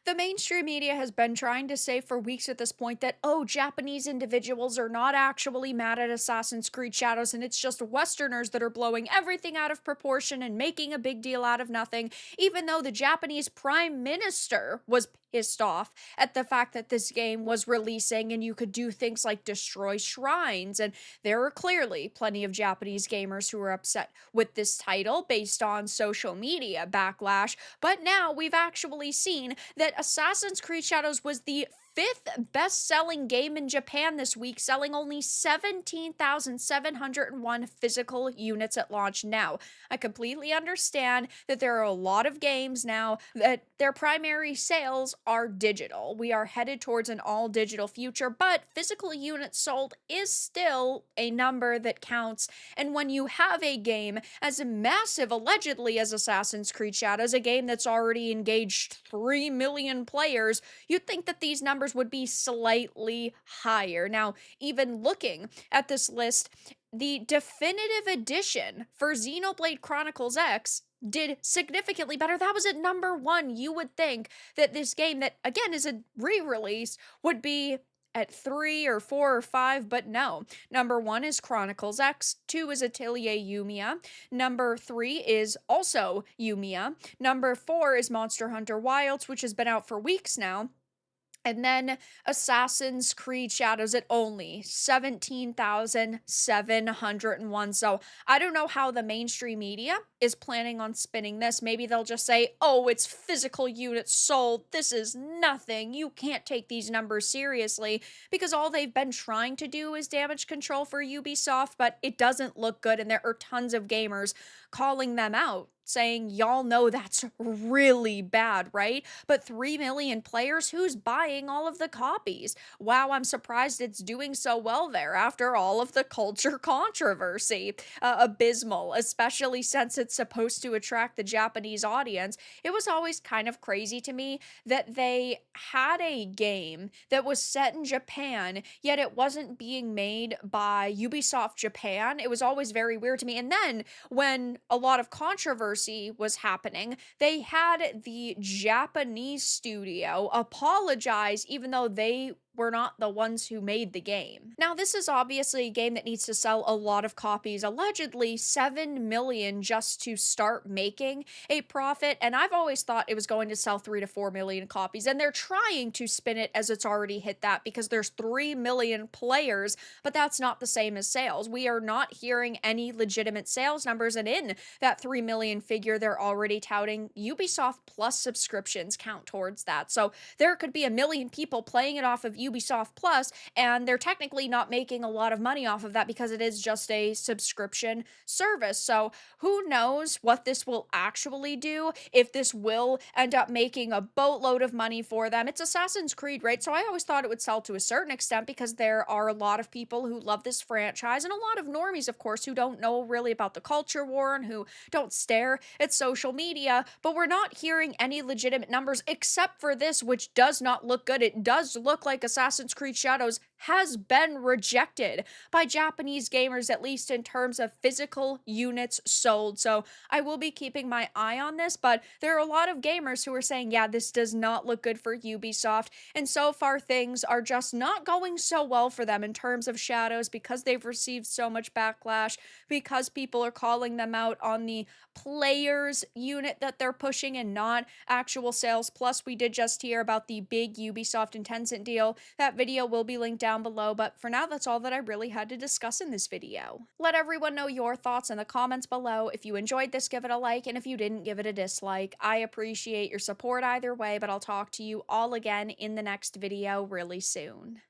The mainstream media has been trying to say for weeks at this point that, oh, Japanese individuals are not actually mad at Assassin's Creed Shadows, and it's just Westerners that are blowing everything out of proportion and making a big deal out of nothing, even though the Japanese Prime Minister was pissed off at the fact that this game was releasing and you could do things like destroy shrines. And there are clearly plenty of Japanese gamers who are upset with this title based on social media backlash. But now we've actually seen that Assassin's Creed Shadows was the fifth best selling game in Japan this week, selling only 17,701 physical units at launch. Now, I completely understand that there are a lot of games now that their primary sales are digital. We are headed towards an all digital future, but physical units sold is still a number that counts. And when you have a game as massive, allegedly, as Assassin's Creed Shadows, a game that's already engaged 3 million players, you'd think that these numbers would be slightly higher. Now, even looking at this list, the definitive edition for Xenoblade Chronicles X did significantly better. That was at number one. You would think that this game, that again is a re release, would be at three or four or five, but no. Number one is Chronicles X, two is Atelier Yumiya, number three is also Yumiya, number four is Monster Hunter Wilds, which has been out for weeks now. And then Assassin's Creed Shadows at only 17,701. So I don't know how the mainstream media is planning on spinning this. Maybe they'll just say, oh, it's physical units sold. This is nothing. You can't take these numbers seriously, because all they've been trying to do is damage control for Ubisoft, but it doesn't look good. And there are tons of gamers calling them out, saying, y'all know that's really bad, right? But 3 million players, who's buying all of the copies? Wow, I'm surprised it's doing so well there after all of the culture controversy. Abysmal, especially since it's supposed to attract the Japanese audience. It was always kind of crazy to me that they had a game that was set in Japan, yet it wasn't being made by Ubisoft Japan. It was always very weird to me. And then when a lot of controversy was happening, they had the Japanese studio apologize, even though they were not the ones who made the game. Now, this is obviously a game that needs to sell a lot of copies, allegedly 7 million just to start making a profit. And I've always thought it was going to sell 3 to 4 million copies. And they're trying to spin it as it's already hit that because there's 3 million players, but that's not the same as sales. We are not hearing any legitimate sales numbers. And in that 3 million figure, they're already touting Ubisoft Plus subscriptions count towards that. So there could be a million people playing it off of Ubisoft Plus, and they're technically not making a lot of money off of that because it is just a subscription service. So who knows what this will actually do, if this will end up making a boatload of money for them. It's Assassin's Creed, right? So I always thought it would sell to a certain extent because there are a lot of people who love this franchise, and a lot of normies, of course, who don't know really about the culture war and who don't stare at social media. But we're not hearing any legitimate numbers except for this, which does not look good. It does look like Assassin's Creed Shadows has been rejected by Japanese gamers, at least in terms of physical units sold. So I will be keeping my eye on this, but there are a lot of gamers who are saying, yeah, this does not look good for Ubisoft. And so far, things are just not going so well for them in terms of Shadows because they've received so much backlash, because people are calling them out on the players unit that they're pushing and not actual sales. Plus, we did just hear about the big Ubisoft and Tencent deal. That video will be linked down below, but for now, that's all that I really had to discuss in this video. Let everyone know your thoughts in the comments below. If you enjoyed this, give it a like, and if you didn't, give it a dislike. I appreciate your support either way, but I'll talk to you all again in the next video really soon.